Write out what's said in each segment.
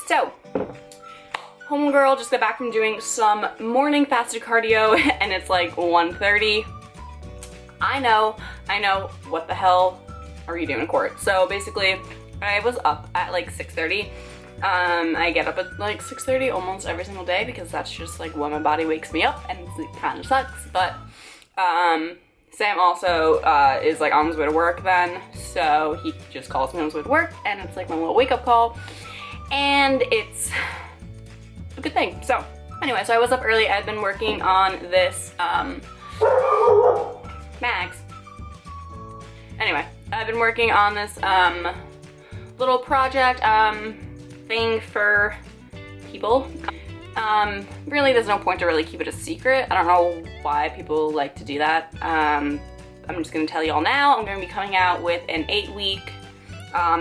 So, homegirl just got back from doing some morning fasted cardio and it's like 1:30. I know, what the hell are you doing, Court? So basically, I was up at like 6:30. I get up at like 6:30 almost every single day because that's just like when my body wakes me up, and it kind of sucks, but Sam also is like on his way to work then, so he just calls me on his way to work, and it's like my little wake-up call, and it's a good thing. So anyway, so I was up early. I've been working on this Max. Anyway, I've been working on this little project thing for people. Really, there's no point to really keep it a secret. I don't know why people like to do that. I'm just gonna tell you all now. I'm gonna be coming out with an 8-week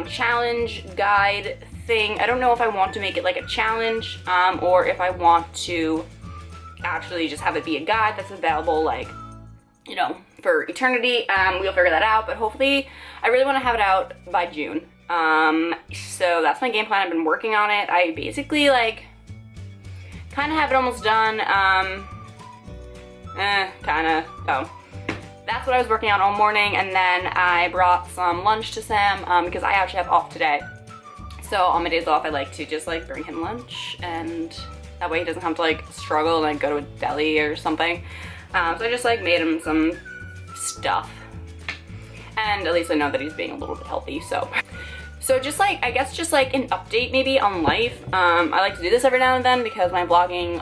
challenge guide thing. I don't know if I want to make it like a challenge or if I want to actually just have it be a guide that's available, like, you know, for eternity. We'll figure that out, but hopefully I really want to have it out by June. So that's my game plan. I've been working on it. I basically like kind of have it almost done. That's what I was working on all morning, and then I brought some lunch to Sam because I actually have off today. So on my days off, I like to just like bring him lunch, and that way he doesn't have to like struggle and like go to a deli or something. So I just like made him some stuff, and at least I know that he's being a little bit healthy. So just like, I guess just like an update maybe on life. I like to do this every now and then because my vlogging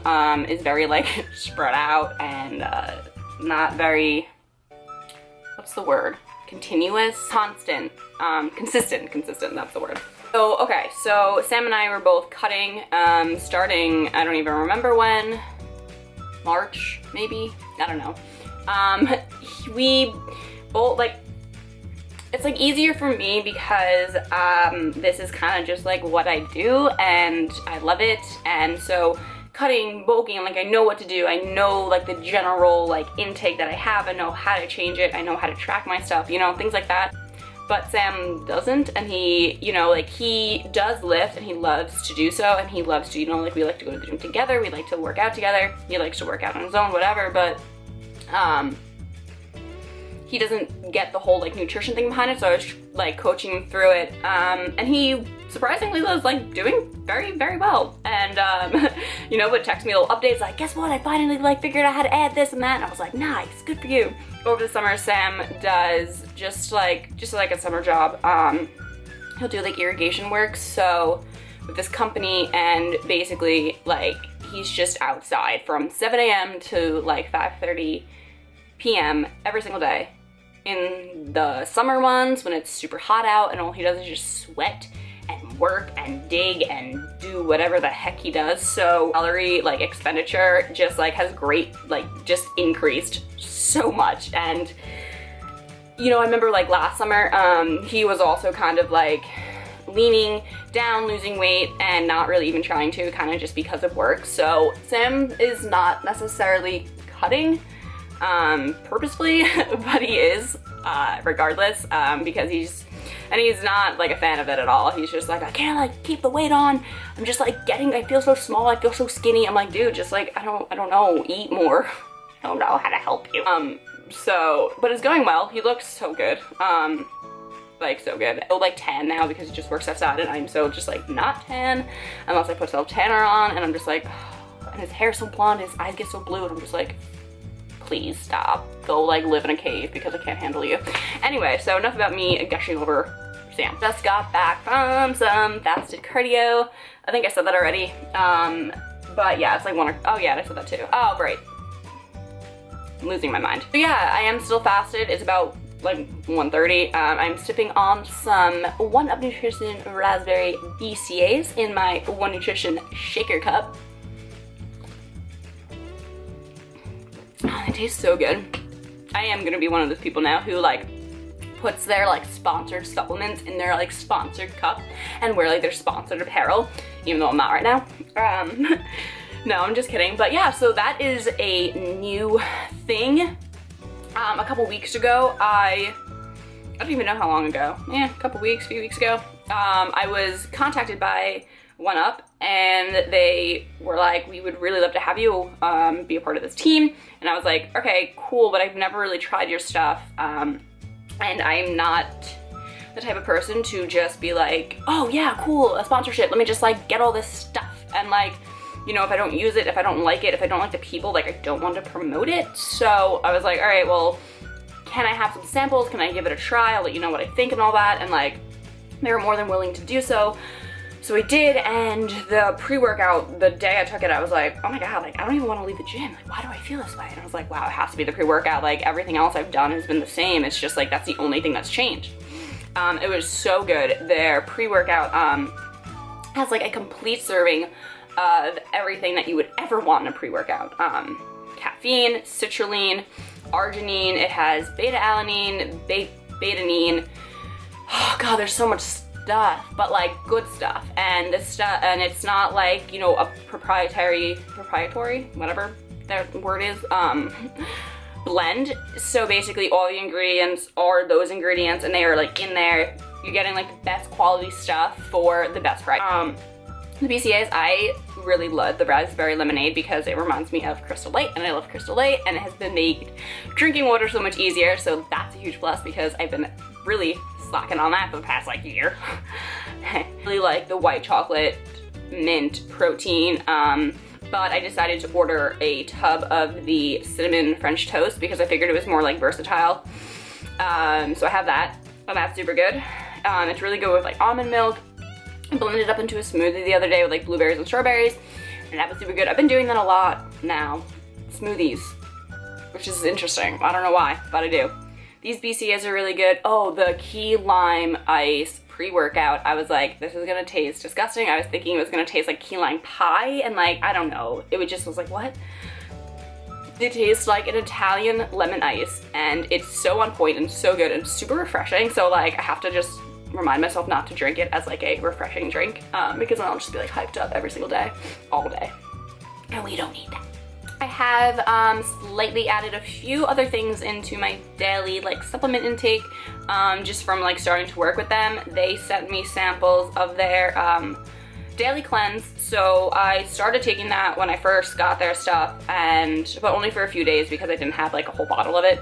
is very like spread out and not very, what's the word? Continuous? Constant. Consistent, that's the word. So, okay, so Sam and I were both cutting, starting, I don't even remember when, March, maybe? I don't know. We both, like, it's like easier for me because this is kind of just like what I do and I love it, and so cutting, bulking, like I know what to do. I know like the general like intake that I have. I know how to change it. I know how to track my stuff, you know, things like that. But Sam doesn't, and he, you know, like he does lift and he loves to do so, and he loves to, you know, like we like to go to the gym together, we like to work out together, he likes to work out on his own, whatever, but he doesn't get the whole like nutrition thing behind it, so I was like coaching him through it, and he surprisingly was like doing very, very well, and you know, would text me little updates like, guess what, I finally like figured out how to add this and that, and I was like, nice, good for you. Over the summer, Sam does just like a summer job. He'll do like irrigation work, so with this company, and basically like he's just outside from 7 a.m. to like 5:30 p.m. every single day. In the summer months when it's super hot out and all he does is just sweat and work and dig and do whatever the heck he does, so calorie like expenditure just like has great, like just increased so much. And you know, I remember like last summer he was also kind of like leaning down, losing weight, and not really even trying to, kind of just because of work. So Sam is not necessarily cutting purposefully, but he is regardless, because he's not like a fan of it at all. He's just like, I can't like keep the weight on, I'm just like I feel so small, I feel so skinny. I'm like, dude, just like I don't know, eat more. I don't know how to help you. So, but it's going well. He looks so good, like so good. Oh, like tan now because he just works outside, and I'm so just like not tan unless I put self tanner on, and I'm just like, and his hair's so blonde, his eyes get so blue, and I'm just like, please stop. Go like live in a cave because I can't handle you. Anyway, so enough about me gushing over Sam. Just got back from some fasted cardio. I think I said that already. But yeah, it's like oh yeah, I said that too. Oh, great. I'm losing my mind. So yeah, I am still fasted. It's about like 1:30. I'm sipping on some One Up Nutrition raspberry BCAAs in my One Nutrition shaker cup. Oh, they taste so good. I am gonna be one of those people now who like puts their like sponsored supplements in their like sponsored cup and wear like their sponsored apparel, even though I'm not right now. No, I'm just kidding. But yeah, so that is a new thing. A couple weeks ago, I don't even know how long ago. Yeah, a couple weeks, few weeks ago, I was contacted by went up and they were like, we would really love to have you be a part of this team. And I was like, okay, cool, but I've never really tried your stuff. And I'm not the type of person to just be like, oh yeah, cool, a sponsorship, let me just like get all this stuff. And like, you know, if I don't use it, if I don't like it, if I don't like the people, like I don't want to promote it. So I was like, all right, well, can I have some samples? Can I give it a try? I'll let you know what I think and all that. And like, they were more than willing to do so. So I did, and the pre-workout, the day I took it, I was like, oh my God, like I don't even want to leave the gym. Like, why do I feel this way? And I was like, wow, it has to be the pre-workout. Like everything else I've done has been the same. It's just like, that's the only thing that's changed. It was so good. Their pre-workout has like a complete serving of everything that you would ever want in a pre-workout. Caffeine, citrulline, arginine, it has beta-alanine, beta-nine. Oh God, there's so much stuff, but like good stuff. And this stuff, and it's not like, you know, a proprietary, whatever that word is, blend. So basically all the ingredients are those ingredients, and they are like in there. You're getting like the best quality stuff for the best price. The BCAAs, I really love the raspberry lemonade because it reminds me of Crystal Light, and I love Crystal Light, and it has been made drinking water so much easier, so that's a huge plus because I've been really slacking on that for the past like year. I really like the white chocolate mint protein, but I decided to order a tub of the cinnamon French toast because I figured it was more like versatile. So I have that, and that's super good. It's really good with like almond milk. I blended it up into a smoothie the other day with like blueberries and strawberries, and that was super good. I've been doing that a lot now, smoothies, which is interesting. I don't know why, but I do. These BCAAs are really good. Oh, the key lime ice pre-workout, I was like, this is gonna taste disgusting. I was thinking it was gonna taste like key lime pie, and like, I don't know. It would just was like, what? It tastes like an Italian lemon ice, and it's so on point and so good and super refreshing. So like, I have to just remind myself not to drink it as like a refreshing drink, because then I'll just be like hyped up every single day, all day. And we don't need that. I have slightly added a few other things into my daily like supplement intake, just from like starting to work with them. They sent me samples of their daily cleanse, so I started taking that when I first got their stuff, but only for a few days because I didn't have like a whole bottle of it.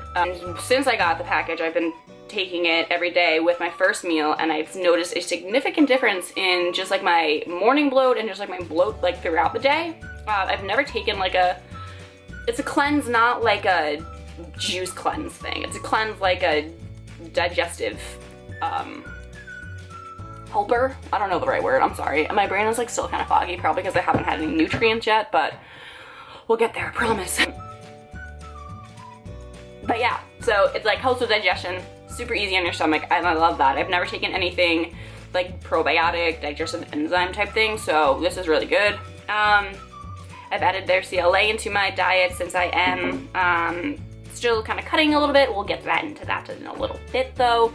Since I got the package, I've been taking it every day with my first meal, and I've noticed a significant difference in just like my morning bloat and just like my bloat like throughout the day. I've never taken like it's a cleanse, not like a juice cleanse thing. It's a cleanse like a digestive helper. I don't know the right word, I'm sorry. My brain is like still kind of foggy, probably because I haven't had any nutrients yet, but we'll get there, I promise. But yeah, so it's like helps with digestion, super easy on your stomach, and I love that. I've never taken anything like probiotic, digestive enzyme type thing, so this is really good. I've added their CLA into my diet since I am still kind of cutting a little bit. We'll get into that in a little bit though.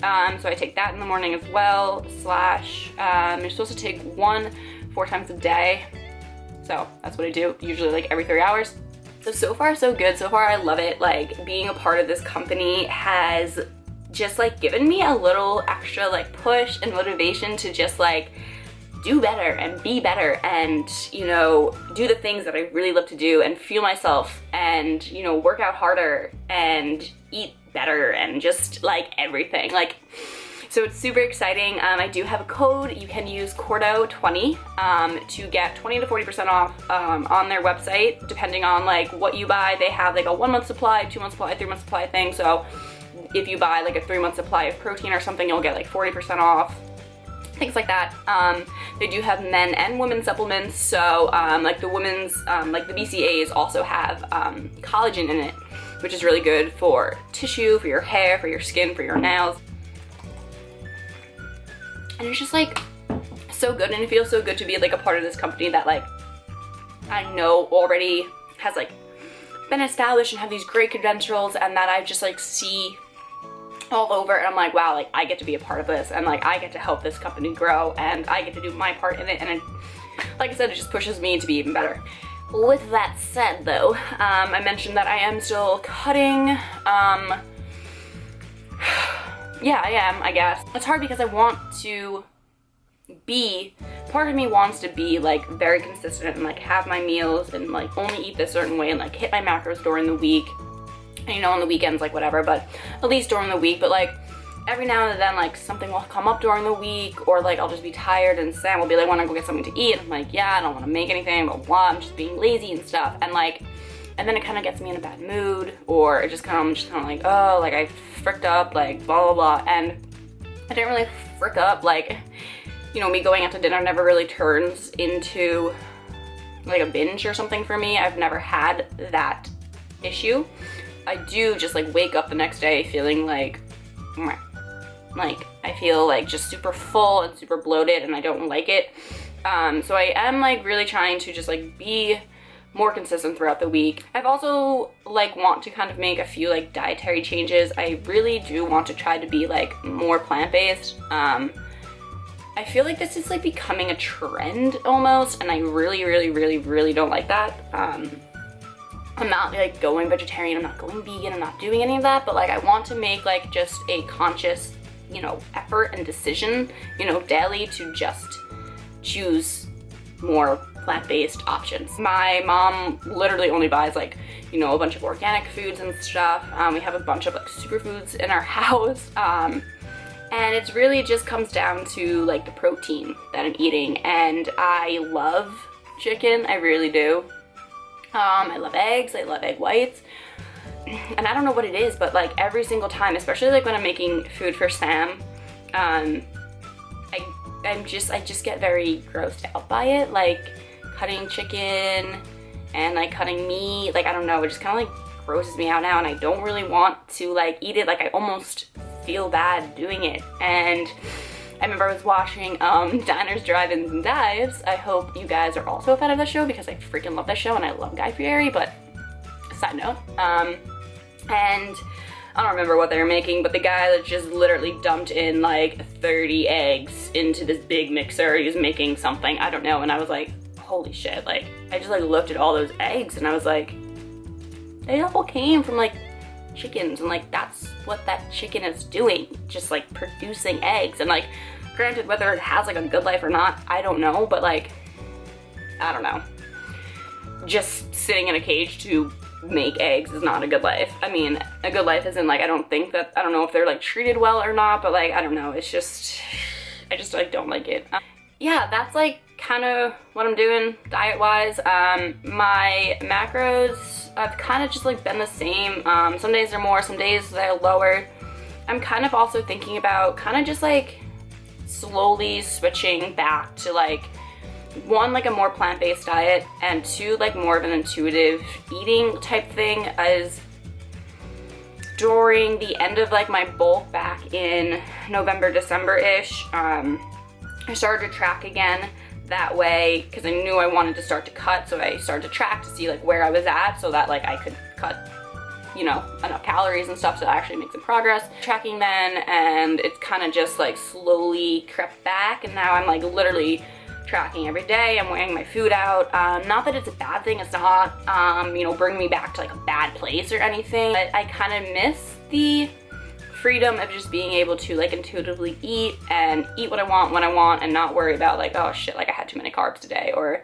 So I take that in the morning as well, you're supposed to take one 4 times a day. So that's what I do, usually like every 3 hours. So far so good. So far I love it. Like being a part of this company has just like given me a little extra like push and motivation to just like do better and be better and, you know, do the things that I really love to do and fuel myself and, you know, work out harder and eat better and just like everything. Like, so it's super exciting. I do have a code. You can use Cordo20 to get 20 to 40% off on their website, depending on like what you buy. They have like a 1-month supply, 2-month supply, 3-month supply thing. So if you buy like a 3-month supply of protein or something, you'll get like 40% off. Things like that. They do have men and women supplements. So like the women's, like the BCAAs also have collagen in it, which is really good for tissue, for your hair, for your skin, for your nails. And it's just like so good, and it feels so good to be like a part of this company that like I know already has like been established and have these great credentials, and that I just like see all over, and I'm like, wow, like I get to be a part of this, and like I get to help this company grow, and I get to do my part in it, and like I said, it just pushes me to be even better. With that said though, I mentioned that I am still cutting. Yeah, I am, I guess. It's hard because I want to B, part of me wants to be like very consistent and like have my meals and like only eat this certain way and like hit my macros during the week. And, you know, on the weekends, like whatever, but at least during the week. But like every now and then, like something will come up during the week, or like I'll just be tired and Sam will be like, wanna go get something to eat? And I'm like, yeah, I don't wanna make anything, blah, blah, I'm just being lazy and stuff. And like, and then it kind of gets me in a bad mood, or it just kind of, I'm just kind of like, oh, like I fricked up, like blah, blah, blah. And I didn't really frick up, like, you know, me going out to dinner never really turns into like a binge or something for me. I've never had that issue. I do just like wake up the next day feeling like I feel like just super full and super bloated, and I don't like it. So I am like really trying to just like be more consistent throughout the week. I've also like want to kind of make a few like dietary changes. I really do want to try to be like more plant-based. I feel like this is like becoming a trend almost, and I really, really, really, really don't like that. I'm not like going vegetarian, I'm not going vegan, I'm not doing any of that, but like I want to make like just a conscious, you know, effort and decision, you know, daily to just choose more plant-based options. My mom literally only buys like, you know, a bunch of organic foods and stuff. We have a bunch of like superfoods in our house. And it's really just comes down to like the protein that I'm eating. And I love chicken, I really do. I love eggs, I love egg whites. And I don't know what it is, but like every single time, especially like when I'm making food for Sam, I just get very grossed out by it. Like cutting chicken and like cutting meat, like I don't know, it just kind of like grosses me out now, and I don't really want to like eat it. Like I almost feel bad doing it. And I remember I was watching Diners, Drive-Ins, and Dives. I hope you guys are also a fan of that show, because I freaking love that show and I love Guy Fieri, but side note. And I don't remember what they were making, but the guy that just literally dumped in like 30 eggs into this big mixer. He was making something, I don't know, and I was like, holy shit. Like I just like looked at all those eggs and I was like, they all came from like chickens, and like that's what that chicken is doing, just like producing eggs. And like granted, whether it has like a good life or not, I don't know, but like I don't know, just sitting in a cage to make eggs is not a good life. I mean, a good life isn't like, I don't know if they're like treated well or not, but like I don't know, it's just I just like don't like it. Yeah, that's like kind of what I'm doing diet wise. My macros, I've kind of just like been the same. Some days they're more, some days they're lower. I'm kind of also thinking about kind of just like slowly switching back to like, one, like a more plant-based diet, and two, like more of an intuitive eating type thing. As during the end of like my bulk back in November, December-ish, I started to track again that way, because I knew I wanted to start to cut, so I started to track to see like where I was at, so that like I could cut, you know, enough calories and stuff to actually make some progress. Tracking then, and it's kind of just like slowly crept back, and now I'm like literally tracking every day. I'm weighing my food out. Not that it's a bad thing, it's not, you know, bringing me back to like a bad place or anything, but I kind of miss the freedom of just being able to like intuitively eat and eat what I want when I want, and not worry about like, oh shit, like I had too many carbs today, or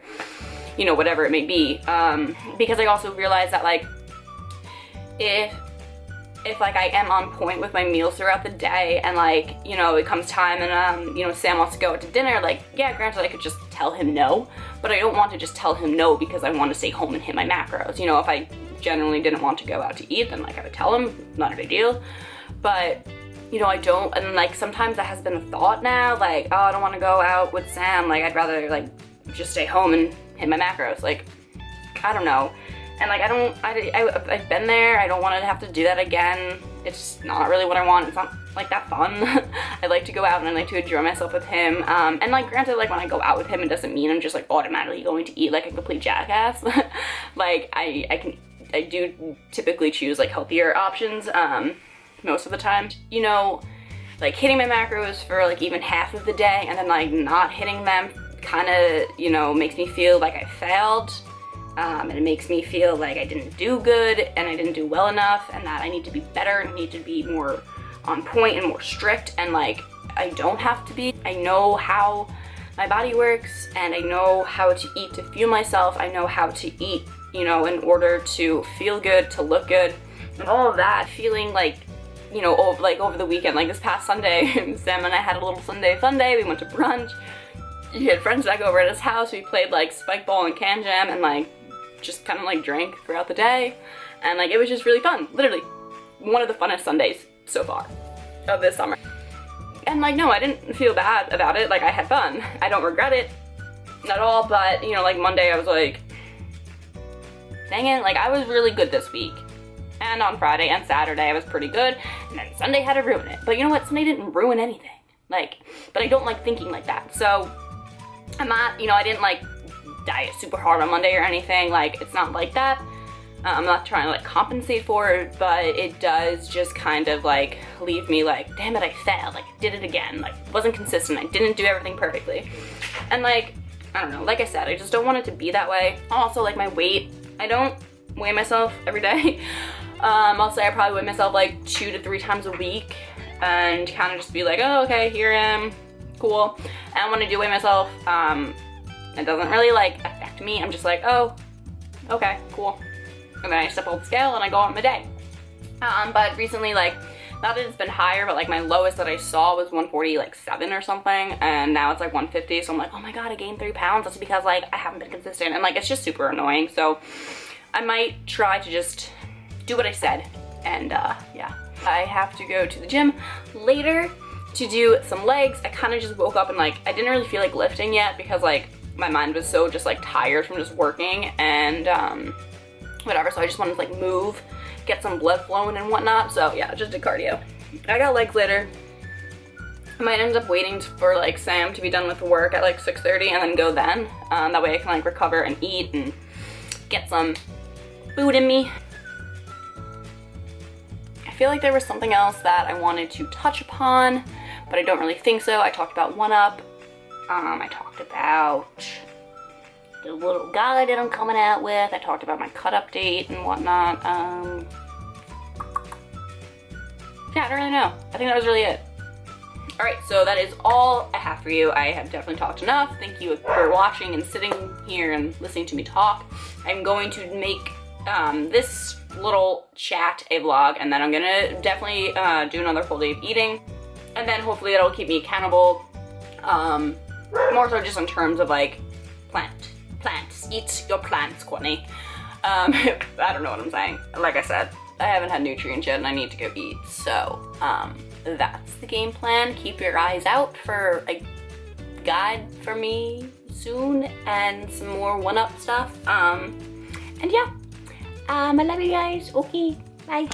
you know, whatever it may be. Because I also realize that like if like I am on point with my meals throughout the day, and like, you know, it comes time and you know, Sam wants to go out to dinner, like yeah, granted I could just tell him no, but I don't want to just tell him no because I want to stay home and hit my macros. You know, if I generally didn't want to go out to eat, then like I would tell him, not a big deal. But you know, I don't, and like sometimes that has been a thought now, like, oh, I don't want to go out with Sam, like I'd rather like just stay home and hit my macros. Like I don't know. And like I've been there, I don't want to have to do that again. It's not really what I want. It's not like that fun. I like to go out and I like to enjoy myself with him. And like granted, like when I go out with him, it doesn't mean I'm just like automatically going to eat like a complete jackass. Like I do typically choose like healthier options most of the time. You know, like hitting my macros for like even half of the day and then like not hitting them kind of, you know, makes me feel like I failed. And it makes me feel like I didn't do good and I didn't do well enough, and that I need to be better and need to be more on point and more strict, and like I don't have to be. I know how my body works, and I know how to eat to fuel myself. I know how to eat, you know, in order to feel good, to look good, and all of that. Feeling like, you know, over the weekend, like this past Sunday, Sam and I had a little Sunday fun day. We went to brunch. He had friends back over at his house. We played like spike ball and can jam, and like just kind of like drank throughout the day, and like it was just really fun. Literally one of the funnest Sundays so far of this summer. And like, no, I didn't feel bad about it. Like, I had fun. I don't regret it at all. But, you know, like Monday I was like, dang it, like I was really good this week. And on Friday and Saturday I was pretty good. And then Sunday had to ruin it. But you know what? Sunday didn't ruin anything. Like, but I don't like thinking like that. So I'm not, you know, I didn't like diet super hard on Monday or anything. Like, it's not like that. I'm not trying to like compensate for it, but it does just kind of like leave me like, damn it, I failed. Like, did it again. Like, wasn't consistent. I didn't do everything perfectly. And like, I don't know, like I said, I just don't want it to be that way. Also, like my weight, I don't weigh myself every day. I'll say I probably weigh myself like 2 to 3 times a week and kind of just be like, oh, okay, here I am, cool. And when I do weigh myself, it doesn't really like affect me. I'm just like, oh, okay, cool. And then I step on the scale and I go on my day. But recently, like, not that it's been higher, but like my lowest that I saw was 147 or something, and now it's like 150. So I'm like, oh my god, I gained 3 pounds. That's because like I haven't been consistent, and like it's just super annoying. So I might try to just do what I said, and yeah. I have to go to the gym later to do some legs. I kind of just woke up and like I didn't really feel like lifting yet because like my mind was so just like tired from just working and whatever, so I just wanted to like move, get some blood flowing and whatnot. So yeah, just did cardio. I got legs later. I might end up waiting for like Sam to be done with work at like 6:30 and then go then. That way I can like recover and eat and get some food in me. I feel like there was something else that I wanted to touch upon, but I don't really think so. I talked about 1UP. I talked about the little guide that I'm coming out with. I talked about my cut update and whatnot. Yeah, I don't really know. I think that was really it. Alright, so that is all I have for you. I have definitely talked enough. Thank you for watching and sitting here and listening to me talk. I'm going to make this little chat a vlog, and then I'm gonna definitely do another full day of eating, and then hopefully that'll keep me accountable, more so just in terms of like plants, eat your plants, Courtney. I don't know what I'm saying. Like I said, I haven't had nutrients yet and I need to go eat, so that's the game plan. Keep your eyes out for a guide for me soon and some more 1UP stuff, and yeah. I love you guys. Okay, bye.